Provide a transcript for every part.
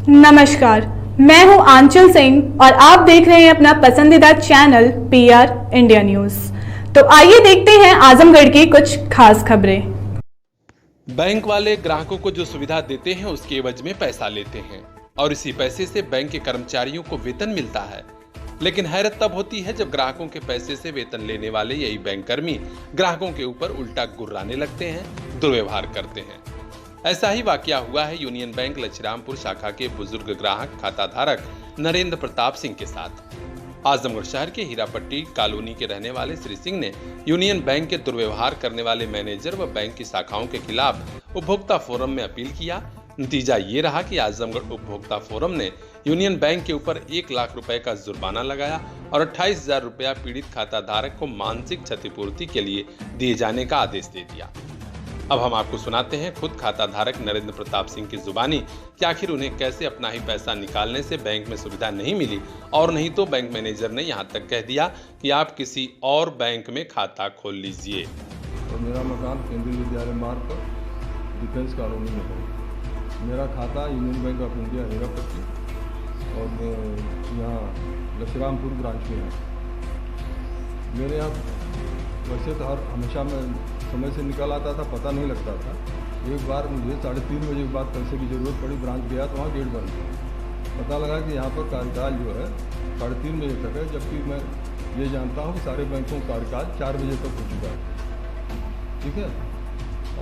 नमस्कार, मैं हूं आंचल सिंह और आप देख रहे हैं अपना पसंदीदा चैनल PR इंडिया न्यूज। तो आइए देखते हैं आजमगढ़ की कुछ खास खबरें। बैंक वाले ग्राहकों को जो सुविधा देते हैं उसके एवज में पैसा लेते हैं और इसी पैसे से बैंक के कर्मचारियों को वेतन मिलता है। लेकिन हैरत तब होती है जब ग्राहकों के पैसे से वेतन लेने वाले यही बैंक कर्मी ग्राहकों के ऊपर उल्टा गुर्राने लगते हैं, दुर्व्यवहार करते हैं। ऐसा ही वाकया हुआ है यूनियन बैंक लछरामपुर शाखा के बुजुर्ग ग्राहक खाता धारक नरेंद्र प्रताप सिंह के साथ। आजमगढ़ शहर के हीरापट्टी कॉलोनी के रहने वाले श्री सिंह ने यूनियन बैंक के दुर्व्यवहार करने वाले मैनेजर व बैंक की शाखाओं के खिलाफ उपभोक्ता फोरम में अपील किया। नतीजा ये रहा कि आजमगढ़ उपभोक्ता फोरम ने यूनियन बैंक के ऊपर 1 लाख रुपए का जुर्माना लगाया और 28,000 रुपया पीड़ित खाता धारक को मानसिक क्षतिपूर्ति के लिए दिए जाने का आदेश दे दिया। अब हम आपको सुनाते हैं खुद खाता धारक नरेंद्र प्रताप सिंह की जुबानी कि आखिर उन्हें कैसे अपना ही पैसा निकालने से बैंक में सुविधा नहीं मिली और नहीं तो बैंक मैनेजर ने यहां तक कह दिया कि आप किसी और बैंक में खाता खोल लीजिए। और मेरा मकान केंद्रीय विद्यालय मार्ग पर डिफेंस कॉलोनी में है। मेरा खाता union bank of India Hirapatti और यहाँ लछरामपुर ब्रांच में है। मेरे यहाँ वैसे तो हमेशा मैं समय से निकल आता था, पता नहीं लगता था। एक बार मुझे 3:30 बजे के बाद पैसे की ज़रूरत पड़ी, ब्रांच गया तो वहाँ गेट बंद था। पता लगा कि यहाँ पर कार्यकाल जो है 3:30 बजे तक है, जबकि मैं ये जानता हूँ कि सारे बैंकों का कार्यकाल 4 बजे तक हो चुका है। ठीक है।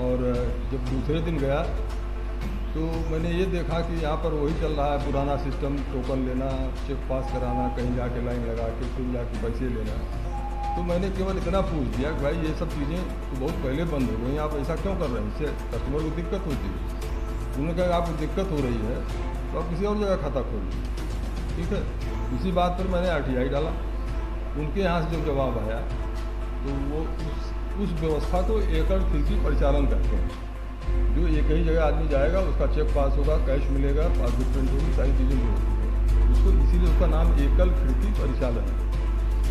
और जब दूसरे दिन गया तो मैंने ये देखा कि यहाँ पर वही चल रहा है पुराना सिस्टम, टोकन लेना, चेक पास कराना, कहीं जाके लाइन लगा के फिर जाके पैसे लेना। तो मैंने केवल इतना पूछ दिया कि भाई ये सब चीज़ें तो बहुत पहले बंद हो गई, आप ऐसा क्यों कर रहे हैं, इससे कस्टमर को दिक्कत होती है। उन्होंने कहा आपको दिक्कत हो रही है तो आप किसी और जगह खाता खोल लीजिए। ठीक है। इसी बात पर मैंने RTI डाला। उनके यहाँ से जब जवाब आया तो वो उस व्यवस्था को एकड़ खिड़की परिचालन करते हैं, जो एक ही जगह आदमी जाएगा, उसका चेक पास होगा, कैश मिलेगा, पासबुक प्रिंट होगी, सारी चीज़ें जो होती है उसको, इसीलिए उसका नाम एकल खिड़की परिचालन है।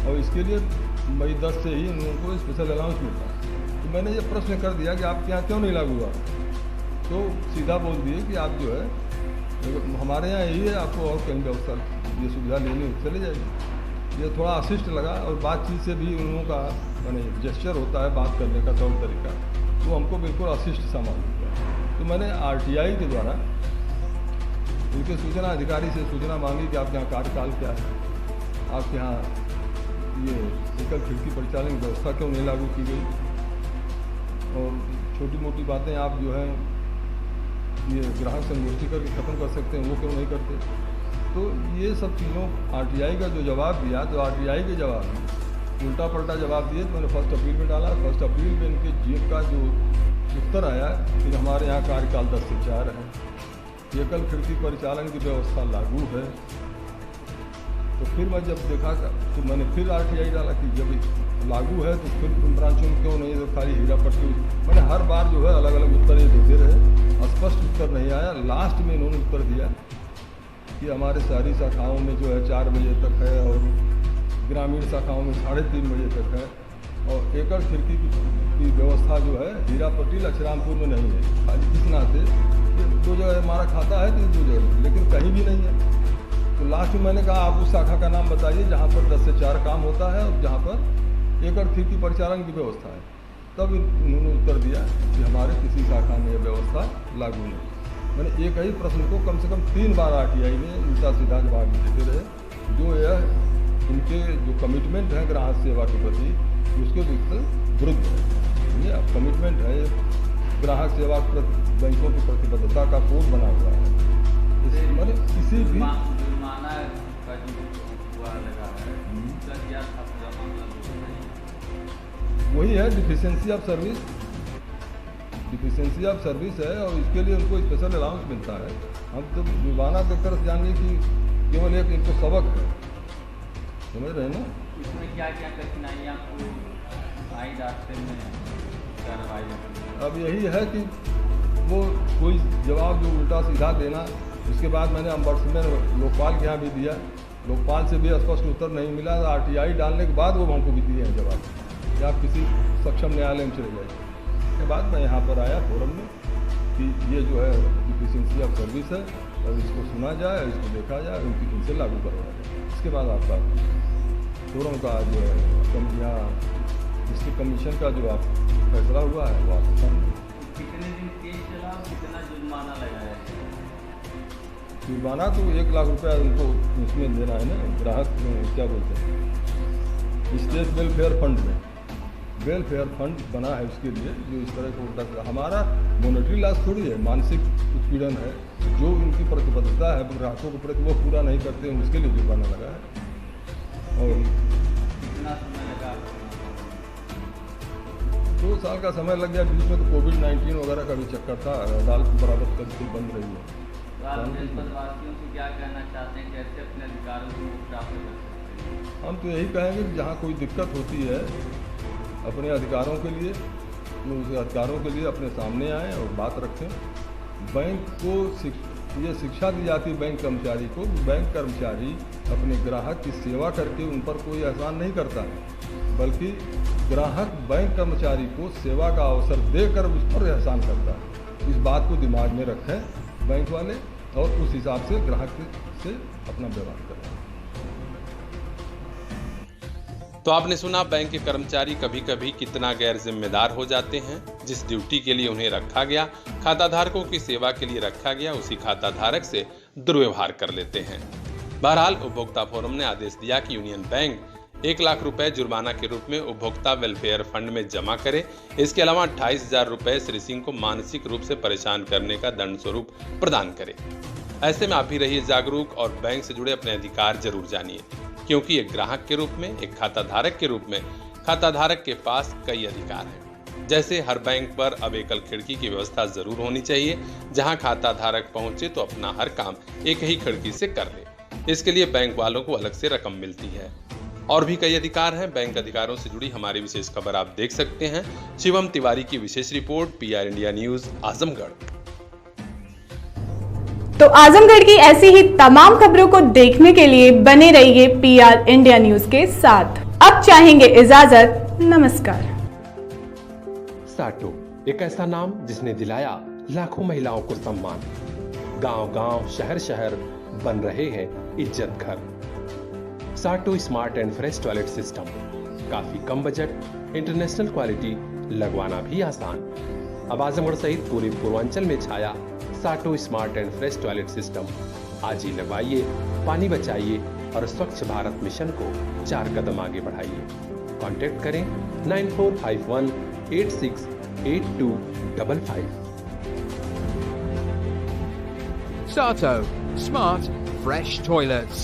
और इसके लिए मई 10 से ही उनको स्पेशल अलाउंस मिलता है। तो मैंने ये प्रश्न कर दिया कि आपके यहाँ क्यों नहीं लागू हुआ, तो सीधा बोल दिए कि आप जो है हमारे यहाँ यही है, आपको और कहीं व्यवस्था ये सुविधा लेनी चले जाएगी। ये थोड़ा अशिष्ट लगा और बातचीत से भी उन लोगों का मैंने जेस्चर होता है बात करने का तौर तरीका, वो हमको बिल्कुल अशिष्ट सा मालूम हुआ। तो मैंने RTI के द्वारा उनके सूचना अधिकारी से सूचना मांगी कि आपके यहाँ कार्यकाल क्या है, आपके यहाँ ये एकल खिड़की परिचालन व्यवस्था क्यों नहीं लागू की गई, और छोटी मोटी बातें आप जो है ये ग्राहक संगोष्ठी करके ख़त्म कर सकते हैं, वो क्यों नहीं करते। तो ये सब चीज़ों RTI का जो जवाब दिया, तो RTI के जवाब में उल्टा पलटा जवाब दिए। तो मैंने फर्स्ट अपील में डाला। फर्स्ट अपील में इनके जीएफ का जो उत्तर आया कि हमारे यहाँ कार्यकाल 10 से 4 है, एकल खिड़की परिचालन की व्यवस्था लागू है। तो फिर मैं जब देखा तो मैंने फिर RTI डाला कि जब लागू है तो फिर उन ब्रांचों में क्यों नहीं, तो खाली हीरापट्टी। मैंने हर बार जो है अलग अलग उत्तर ये देते रहे, स्पष्ट उत्तर नहीं आया। लास्ट में इन्होंने उत्तर दिया कि हमारे शहरी शाखाओं में जो है 4 बजे तक है और ग्रामीण शाखाओं में 3:30 बजे तक है, और एकड़ खिड़की की व्यवस्था जो है हीरापट्टी लछरामपुर में नहीं है। खाली इस नाते 2 जगह हमारा खाता है, तो 2 जगह, लेकिन कहीं भी नहीं है। तो लास्ट में मैंने कहा आप उस शाखा का नाम बताइए जहाँ पर 10 से 4 काम होता है और जहाँ पर एकड़ खिड़की परिचालन की व्यवस्था है। तब उन्होंने उत्तर दिया कि हमारे किसी शाखा में यह व्यवस्था लागू नहीं। मैंने एक ही प्रश्न को कम से कम 3 बार RTI में उल्टा सीधा जवाब देते रहे, जो यह इनके जो कमिटमेंट है ग्राहक सेवा के प्रति उसके विरुद्ध है। ये कमिटमेंट है, ग्राहक सेवा बैंकों की प्रतिबद्धता का कोड बना हुआ है। मैंने किसी भी वही है deficiency of service, deficiency of service है, और इसके लिए उनको स्पेशल अलाउंस मिलता है। हम तो जुबाना तक तरफ जानिए कि केवल एक इनको सबक है, समझ रहे हैं ना। इसमें क्या क्या कठिनाई आपको आई रास्ते में कार्रवाई? अब यही है कि वो कोई जवाब जो उल्टा सीधा देना। उसके बाद मैंने अम्बर्समैन लोकपाल के यहाँ भी दिया, लोकपाल से भी स्पष्ट उत्तर नहीं मिला। RTI डालने के बाद वो हमको भी दिए हैं जवाब कि आप किसी सक्षम न्यायालय में चले जाइए। के बाद मैं यहाँ पर आया फोरम में कि ये जो है एफिशिएंसी ऑफ सर्विस है, और इसको सुना जाए, इसको देखा जाए, उनकी इनसे लागू करवाया जाए। इसके बाद आपका चोरों का जो यहाँ डिस्ट्रिक्ट कमीशन का जो आप फैसला हुआ है वो आप कितने दिन केस चला, कितना जुर्माना लगाया है? जुर्माना तो 1 लाख रुपया उनको उसमें देना है ना, ग्राहक क्या बोलते हैं, स्टेट वेलफेयर फंड में वेलफेयर फंड बना है उसके लिए, जो इस तरह को उल्टा। हमारा मॉनेटरी लॉस थोड़ी है, मानसिक उत्पीड़न है, जो उनकी प्रतिबद्धता है ग्राहकों के प्रति वो पूरा नहीं करते हैं, उसके लिए जुर्माना लगा है। और कितना समय लगा? 2 साल का समय लग गया, बीच में तो कोविड-19 वगैरह का भी चक्कर था, अदालत बराबर कभी बंद रही है। तो आप जनपदवासियों से क्या कहना चाहते हैं, कैसे अपने अधिकारों को प्राप्त कर सकते हैं? हम तो यही कहेंगे कि जहाँ कोई दिक्कत होती है अपने अधिकारों के लिए, तो उस अधिकारों के लिए अपने सामने आएँ और बात रखें। बैंक को ये शिक्षा दी जाती है बैंक कर्मचारी को, बैंक कर्मचारी अपने ग्राहक की सेवा करके उन पर कोई एहसान नहीं करता है, बल्कि ग्राहक बैंक कर्मचारी को सेवा का अवसर देकर उस पर एहसान करता है। इस बात को दिमाग में रखें बैंक वाले, और उस हिसाब से ग्राहक से अपना व्यवहार करें। तो आपने सुना, बैंक के कर्मचारी कभी कभी कितना गैर जिम्मेदार हो जाते हैं। जिस ड्यूटी के लिए उन्हें रखा गया, खाताधारकों की सेवा के लिए रखा गया, उसी खाताधारक से दुर्व्यवहार कर लेते हैं। बहरहाल उपभोक्ता फोरम ने आदेश दिया कि यूनियन बैंक 1 लाख रुपए जुर्माना के रूप में उपभोक्ता वेलफेयर फंड में जमा करे। इसके अलावा 28,000 रुपए श्री सिंह को मानसिक रूप से परेशान करने का दंड स्वरूप प्रदान करे। ऐसे में आप भी रहिए जागरूक और बैंक से जुड़े अपने अधिकार जरूर जानिए, क्योंकि एक ग्राहक के रूप में, एक खाताधारक के रूप में, खाताधारक के पास कई अधिकार हैं। जैसे हर बैंक पर अब एकल खिड़की की व्यवस्था जरूर होनी चाहिए, जहां खाताधारक पहुंचे तो अपना हर काम एक ही खिड़की से कर ले। इसके लिए बैंक वालों को अलग से रकम मिलती है। और भी कई अधिकार हैं। बैंक अधिकारों से जुड़ी हमारी विशेष खबर आप देख सकते हैं। शिवम तिवारी की विशेष रिपोर्ट, PR इंडिया न्यूज, आजमगढ़। तो आजमगढ़ की ऐसी ही तमाम खबरों को देखने के लिए बने रहिए PR इंडिया न्यूज के साथ। अब चाहेंगे इजाजत, नमस्कार। साटो, एक ऐसा नाम जिसने दिलाया लाखों महिलाओं को सम्मान। गांव-गांव, शहर-शहर बन रहे हैं इज्जत घर। साटो smart and fresh toilet system, काफी कम बजट, इंटरनेशनल क्वालिटी, लगवाना भी आसान। अब आजमगढ़ सहित पूरे पूर्वांचल में छाया साटो smart and fresh toilet system. आज ही लगवाइए, पानी बचाइए और स्वच्छ भारत मिशन को 4 कदम आगे बढ़ाइए। कांटेक्ट करें 9451868255। Sato Smart Fresh Toilets.